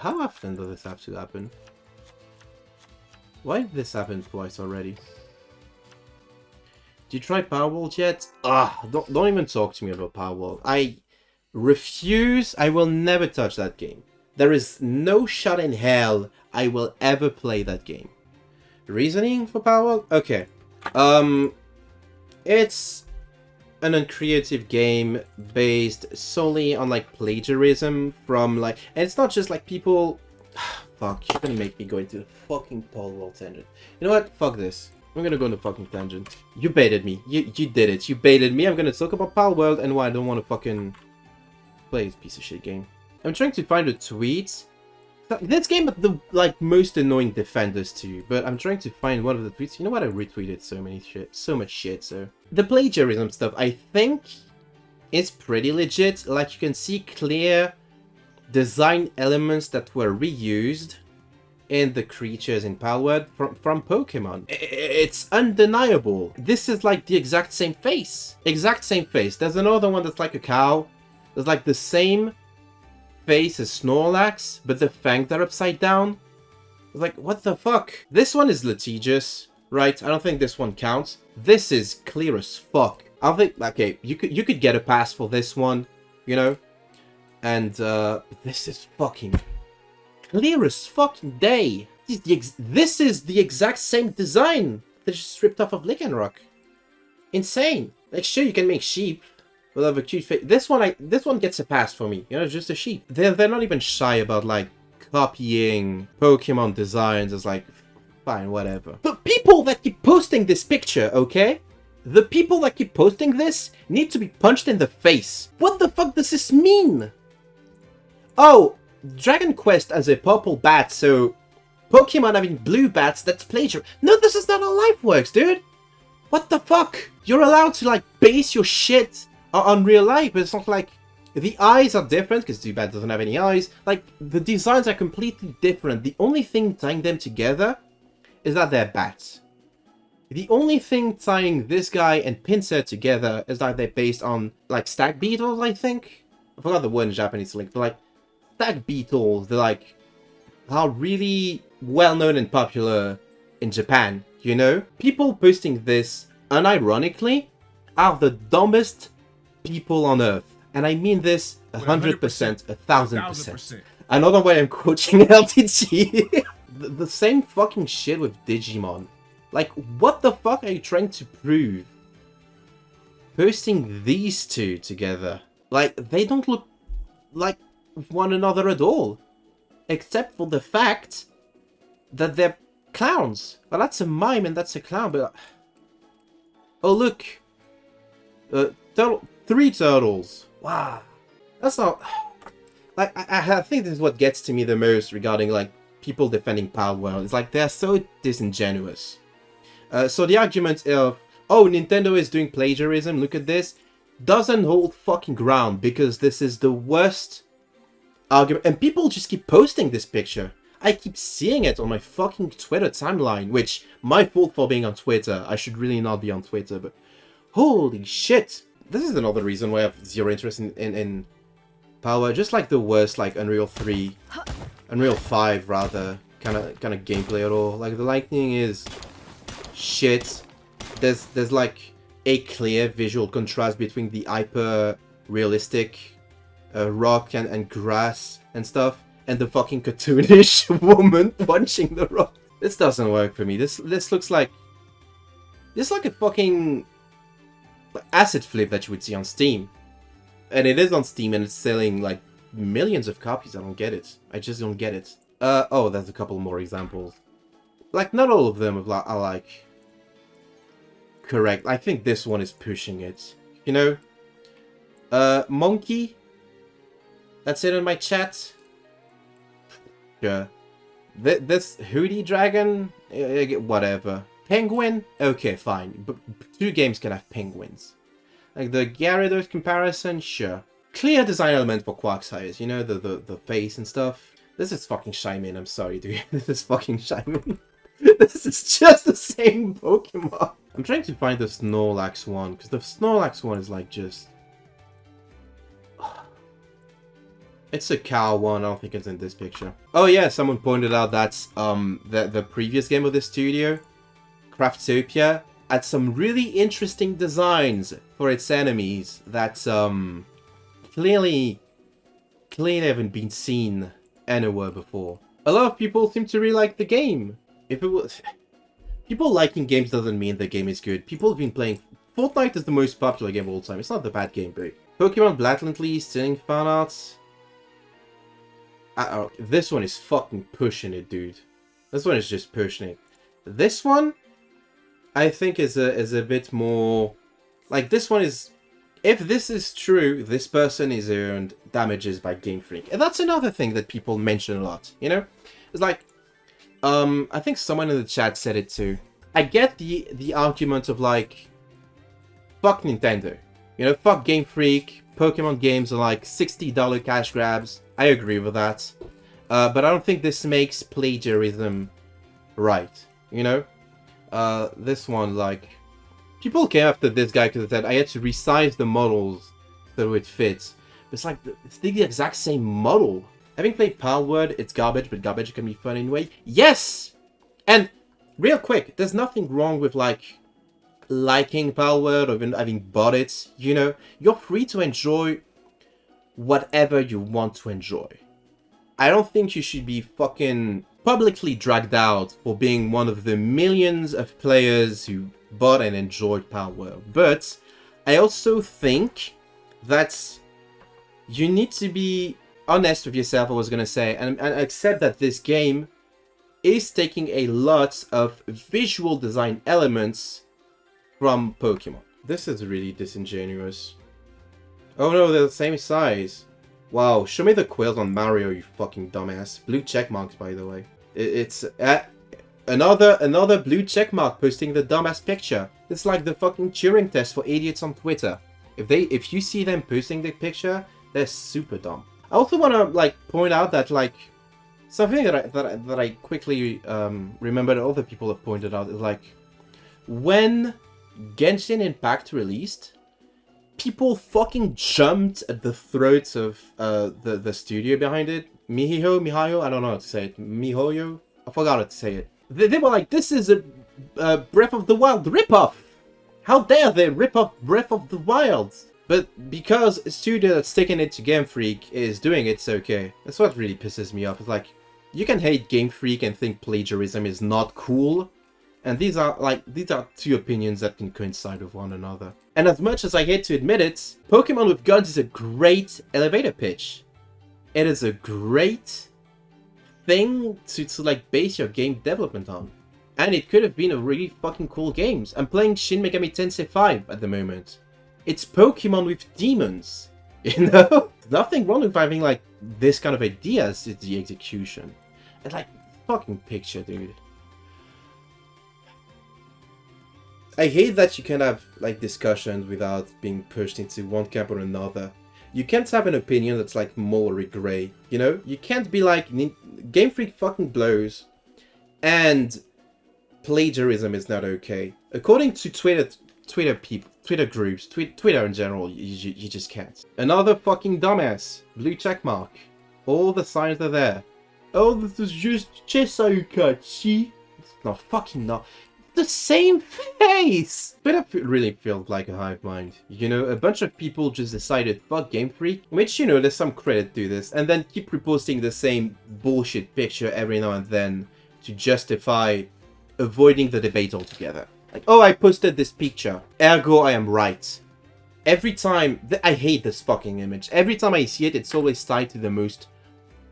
How often does this have to happen? Why did this happen twice already? Did you try Palworld yet? Don't even talk to me about Palworld. I refuse. I will never touch that game. There is no shot in hell I will ever play that game. Reasoning for Palworld? Okay. It's an uncreative game based solely on like plagiarism from like, and it's not just like people. Fuck, you're gonna make me go into the fucking Palworld tangent. You know what? Fuck this. I'm gonna go on the fucking tangent. You baited me. You did it. You baited me. I'm gonna talk about Palworld and why I don't want to fucking play this piece of shit game. I'm trying to find a tweet. This game had the like most annoying defenders too, but I'm trying to find one of the tweets. You know what? I retweeted so much shit. So the plagiarism stuff, I think, is pretty legit. Like you can see clear design elements that were reused in the creatures in Palworld from Pokemon. It's undeniable. This is like the exact same face. Exact same face. There's another one that's like a cow. There's like the same face as Snorlax, but the fangs are upside down. Like, what the fuck? This one is litigious, right? I don't think this one counts. This is clear as fuck. I don't think, okay, you could get a pass for this one, you know? And, this is fucking clear as fucking day. This is the exact same design that just stripped off of Lycanroc. Insane. Like, sure, you can make sheep. We'll have a cute face. This one gets a pass for me. You know, just a sheep. They're not even shy about like copying Pokemon designs as like, fine, whatever. The people that keep posting this picture, okay? The people that keep posting this need to be punched in the face. What the fuck does this mean? Oh, Dragon Quest has a purple bat, so Pokemon having blue bats, that's plagiarism. No, this is not how life works, dude. What the fuck? You're allowed to like base your shit on real life, but it's not like the eyes are different because Zubat doesn't have any eyes. Like the designs are completely different. The only thing tying them together is that they're bats. The only thing tying this guy and Pinsir together is that they're based on like stag beetles, I think. I forgot the word in Japanese, like, but like stag beetles, they're like are really well known and popular in Japan, you know? People posting this unironically are the dumbest people on earth, and I mean this 100%, 1000%. Another way I'm quoting LTG. the same fucking shit with Digimon. Like, what the fuck are you trying to prove? Posting these two together, like they don't look like one another at all, except for the fact that they're clowns. Well, that's a mime and that's a clown, but oh look, three turtles. Wow, that's not like I think this is what gets to me the most regarding like people defending Palworld. It's like they're so disingenuous. So the argument of oh Nintendo is doing plagiarism, look at this, doesn't hold fucking ground because this is the worst argument, and people just keep posting this picture. I keep seeing it on my fucking Twitter timeline, which my fault for being on Twitter. I should really not be on Twitter, but holy shit. This is another reason why I have zero interest in Palworld. Just like the worst, like Unreal 3, Unreal 5 rather, kind of gameplay at all. Like the lighting is shit. There's like a clear visual contrast between the hyper realistic rock and grass and stuff, and the fucking cartoonish woman punching the rock. This doesn't work for me. This looks like a fucking acid flip that you would see on Steam. And it is on Steam and it's selling like millions of copies. I don't get it. I just don't get it. Oh, there's a couple more examples. Like, not all of them are like correct. I think this one is pushing it. You know? Monkey? That's it in my chat. Sure. This Hootie Dragon? Whatever. Penguin? Okay, fine. But two games can have penguins. Like the Gyarados comparison? Sure. Clear design element for Quagsires, you know, the face and stuff. This is fucking Shymin, I'm sorry, dude. This is fucking Shymin. This is just the same Pokemon. I'm trying to find the Snorlax one, because the Snorlax one is like just... It's a cow one, I don't think it's in this picture. Oh yeah, someone pointed out that the previous game of the studio, Craftopia, had some really interesting designs for its enemies that clearly haven't been seen anywhere before. A lot of people seem to really like the game. If it was... People liking games doesn't mean the game is good. People have been playing... Fortnite is the most popular game of all time. It's not the bad game, but... Pokemon blatantly stealing fan arts. This one is fucking pushing it, dude. This one is just pushing it. This one, I think, is a bit more... Like, this one is... If this is true, this person is earned damages by Game Freak. And that's another thing that people mention a lot, you know? It's like... I think someone in the chat said it too. I get the argument of, like... Fuck Nintendo. You know, fuck Game Freak. Pokemon games are like $60 cash grabs. I agree with that. But I don't think this makes plagiarism right. You know? This one, like... People came after this guy because they said I had to resize the models so it fits. But it's like, it's the exact same model. Having played Palworld, it's garbage, but garbage can be fun anyway. Yes! And, real quick, there's nothing wrong with, like... liking Palworld or even having bought it, you know, you're free to enjoy whatever you want to enjoy. I don't think you should be fucking publicly dragged out for being one of the millions of players who bought and enjoyed Palworld. But I also think that you need to be honest with yourself, I was gonna say, and accept that this game is taking a lot of visual design elements from Pokemon. This is really disingenuous. Oh no, they're the same size. Wow, show me the quills on Mario, you fucking dumbass. Blue check marks, by the way. It's another blue check mark posting the dumbass picture. It's like the fucking Turing test for idiots on Twitter. If you see them posting the picture, they're super dumb. I also want to like point out that like something that I quickly remember that other people have pointed out is like when Genshin Impact released, people fucking jumped at the throats of the studio behind it. Mihayo, I don't know how to say it. Mihoyo? I forgot how to say it. They were like, this is a Breath of the Wild ripoff! How dare they rip off Breath of the Wild? But because a studio that's taking it to Game Freak is doing it, it's okay. That's what really pisses me off. It's like, you can hate Game Freak and think plagiarism is not cool. And these are two opinions that can coincide with one another. And as much as I hate to admit it, Pokemon with Guns is a great elevator pitch. It is a great thing to like base your game development on. And it could have been a really fucking cool game. I'm playing Shin Megami Tensei 5 at the moment. It's Pokemon with demons. You know? Nothing wrong with having like this kind of ideas, it's the execution. And like, fucking picture, dude. I hate that you can have like discussions without being pushed into one camp or another. You can't have an opinion that's like morally grey, you know? You can't be like, Game Freak fucking blows, and plagiarism is not okay. According to Twitter people, Twitter groups, Twitter in general, you just can't. Another fucking dumbass. Blue checkmark. All the signs are there. Oh, this is just Chesauka, see? It's not fucking not. The same face! Twitter really feels like a hive mind. You know, a bunch of people just decided fuck Game Freak, which, you know, there's some credit to this, and then keep reposting the same bullshit picture every now and then to justify avoiding the debate altogether. Like, oh, I posted this picture, ergo I am right. Every time, I hate this fucking image. Every time I see it, it's always tied to the most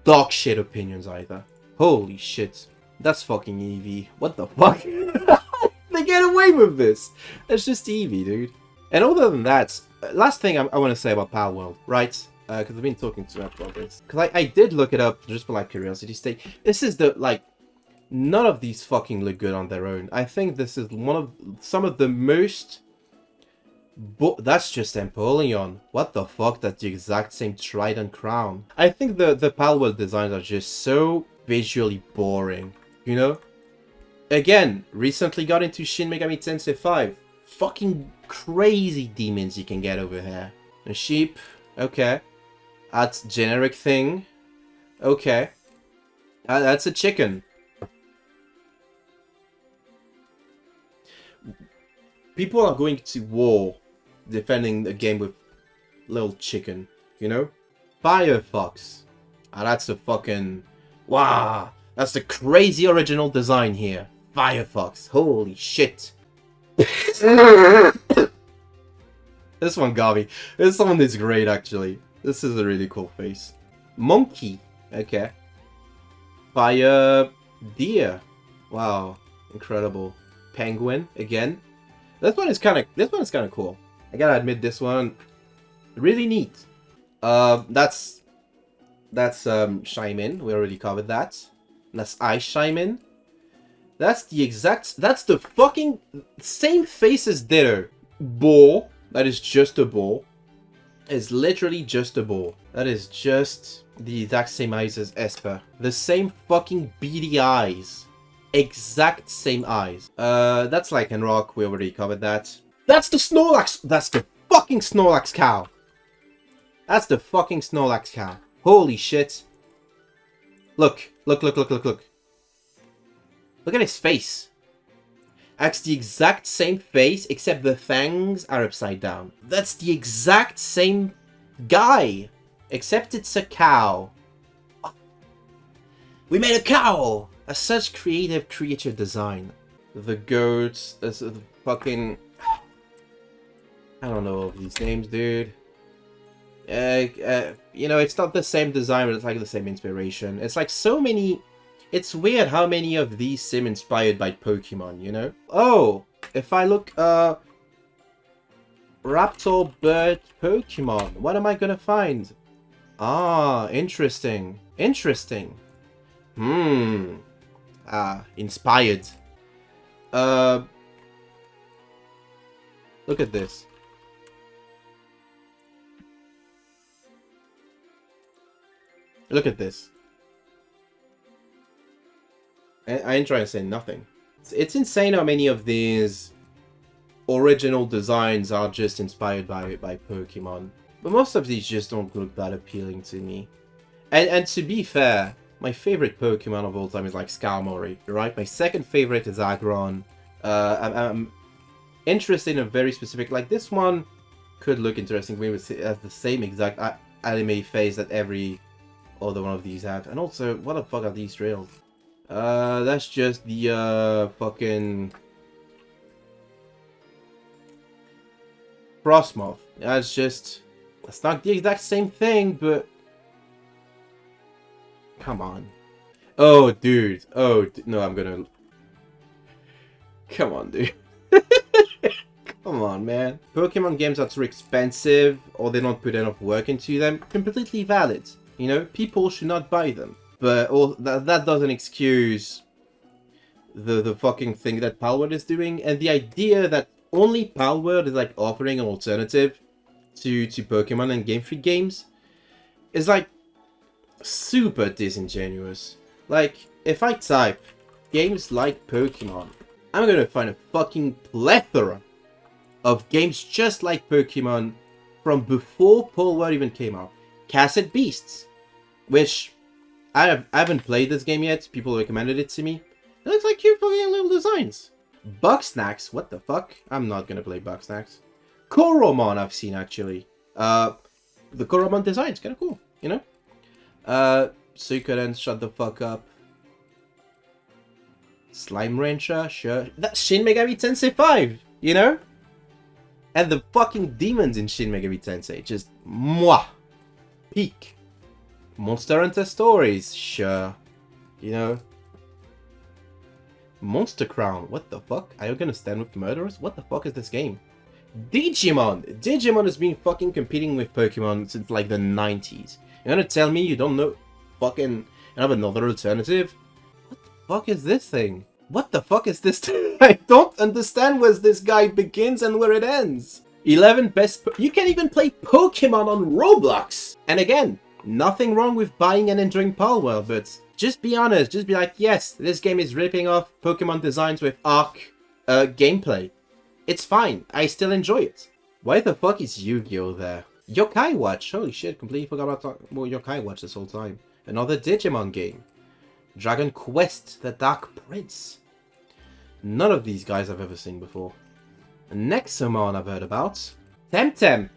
dog shit opinions either. Holy shit. That's fucking eevee. What the fuck? They get away with this. It's just eevee, dude. And other than that, last thing I want to say about Palworld, right? Because I've been talking too much about this. Because I did look it up just for like curiosity's sake. This is the, like, none of these fucking look good on their own. I think this is some of the most... that's just Empoleon. What the fuck? That's the exact same Trident Crown. I think the Palworld designs are just so visually boring, you know? Again, recently got into Shin Megami Tensei 5. Fucking crazy demons you can get over here. A sheep, okay. That's generic thing. Okay. That's a chicken. People are going to war defending a game with little chicken, you know? Firefox. That's a fucking... Wow! That's the crazy original design here. Firefox. Holy shit. This one got me. This one is great, actually. This is a really cool face. Monkey. Okay. Fire... Deer. Wow. Incredible. Penguin. Again. This one is kind of cool. I gotta admit, this one... Really neat. That's Shaimin. We already covered that. That's Shaimin. That's the fucking same face as Ditto. Boar. That is just a boar. It's literally just a boar. That is just the exact same eyes as Esper. The same fucking beady eyes. Exact same eyes. That's Lycanroc. We already covered that. That's the Snorlax. That's the fucking Snorlax cow. That's the fucking Snorlax cow. Holy shit. Look. Look at his face. That's the exact same face, except the fangs are upside down. That's the exact same guy, except it's a cow. We made a cow! That's such creative creature design. The goats, that's the fucking... I don't know all these names, dude. You know, it's not the same design, but it's like the same inspiration. It's like so many... It's weird how many of these seem inspired by Pokemon, you know? Oh, if I look, Raptor bird Pokemon, what am I gonna find? Ah, interesting. Interesting. Inspired. Look at this. Look at this. I ain't trying to say nothing. It's insane how many of these original designs are just inspired by Pokemon. But most of these just don't look that appealing to me. And to be fair, my favorite Pokemon of all time is like Skarmory, right? My second favorite is Aggron. I'm interested in a very specific... Like, this one could look interesting. Maybe it has the same exact anime face that every other one of these have. And also, what the fuck are these trails? That's just the, fucking... Frostmoth. That's just... That's not the exact same thing, but... Come on. Oh, dude. Oh, no, I'm gonna... Come on, dude. Come on, man. Pokemon games are too expensive, or they don't put enough work into them. Completely valid. You know, people should not buy them. But that doesn't excuse the fucking thing that Palworld is doing, and the idea that only Palworld is like offering an alternative to Pokemon and gamefreak games is like super disingenuous. Like, if I type games like Pokemon, I'm gonna find a fucking plethora of games just like Pokemon from before Palworld even came out. Cassette Beasts, which I haven't played this game yet. People recommended it to me. It looks like cute fucking little designs. Bugsnax, what the fuck? I'm not gonna play Bugsnax. Koromon I've seen actually. The Koromon design is kinda cool, you know? Suikoden, shut the fuck up. Slime Rancher, sure. That's Shin Megami Tensei 5, you know? And the fucking demons in Shin Megami Tensei, just mwah. Peak. Monster Hunter Stories, sure. You know? Monster Crown, what the fuck? Are you gonna stand with murderers? What the fuck is this game? Digimon! Digimon has been fucking competing with Pokemon since like the 90s. You're gonna tell me you don't know fucking have another alternative? What the fuck is this thing? What the fuck is this? I don't understand where this guy begins and where it ends. 11 best... You can't even play Pokemon on Roblox! And again, nothing wrong with buying and enjoying Palworld, but just be honest. Just be like, yes, this game is ripping off Pokemon designs with Arc gameplay. It's fine. I still enjoy it. Why the fuck is Yu-Gi-Oh there? Yokai Watch. Holy shit, completely forgot about Yokai Watch this whole time. Another Digimon game. Dragon Quest, The Dark Prince. None of these guys I've ever seen before. Nexomon I've heard about. Temtem.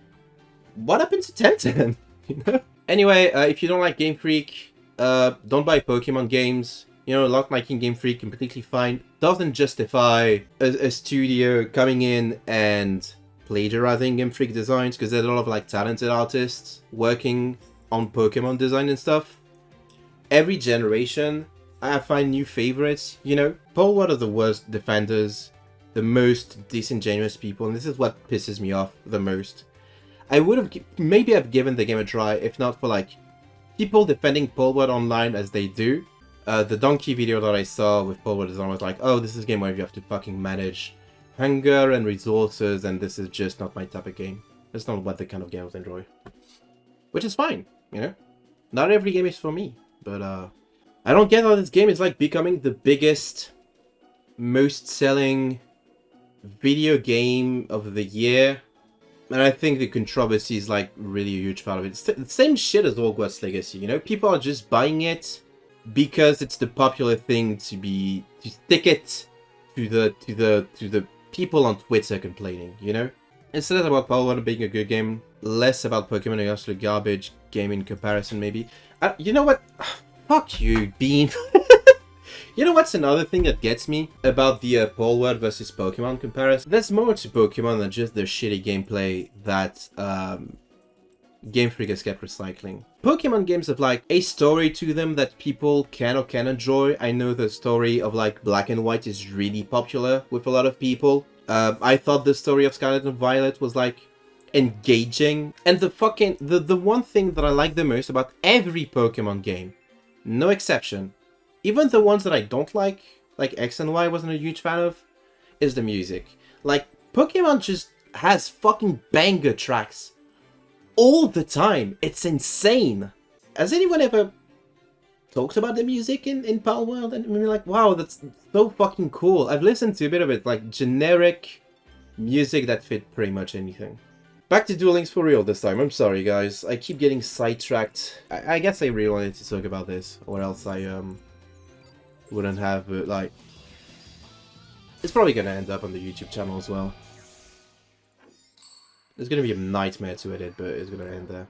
What happened to Temtem? You know? Anyway, if you don't like Game Freak, don't buy Pokemon games. You know, not liking Game Freak completely fine. Doesn't justify a studio coming in and plagiarizing Game Freak designs, because there's a lot of like talented artists working on Pokemon design and stuff. Every generation, I find new favorites, you know? Palworld are the worst defenders, the most disingenuous people, and this is what pisses me off the most. I would have maybe have given the game a try if not for like people defending Palworld online as they do. The donkey video that I saw with Palworld design was like, oh, this is a game where you have to fucking manage hunger and resources, and this is just not my type of game. That's not what the kind of game I enjoy. Which is fine, you know? Not every game is for me, but I don't get how this game is like becoming the biggest, most selling video game of the year. And I think the controversy is like really a huge part of it. It's the same shit as Hogwarts Legacy, you know? People are just buying it because it's the popular thing to stick it to the people on Twitter complaining, you know? Instead about Palworld being a good game, less about Pokemon and actually garbage game in comparison maybe. You know what? Fuck you, Bean. You know what's another thing that gets me about the Palworld versus Pokemon comparison? There's more to Pokemon than just the shitty gameplay that Game Freak has kept recycling. Pokemon games have like a story to them that people can or can enjoy. I know the story of like Black and White is really popular with a lot of people. I thought the story of Scarlet and Violet was like engaging. And the one thing that I like the most about every Pokemon game, no exception, even the ones that I don't like X and Y wasn't a huge fan of, is the music. Like, Pokemon just has fucking banger tracks all the time. It's insane. Has anyone ever talked about the music in Palworld and been like, wow, that's so fucking cool? I've listened to a bit of it, like generic music that fit pretty much anything. Back to Duel Links for real this time. I'm sorry, guys. I keep getting sidetracked. I guess I really wanted to talk about this, or else I wouldn't have, but like, it's probably gonna end up on the YouTube channel as well. It's gonna be a nightmare to edit, but it's gonna end there.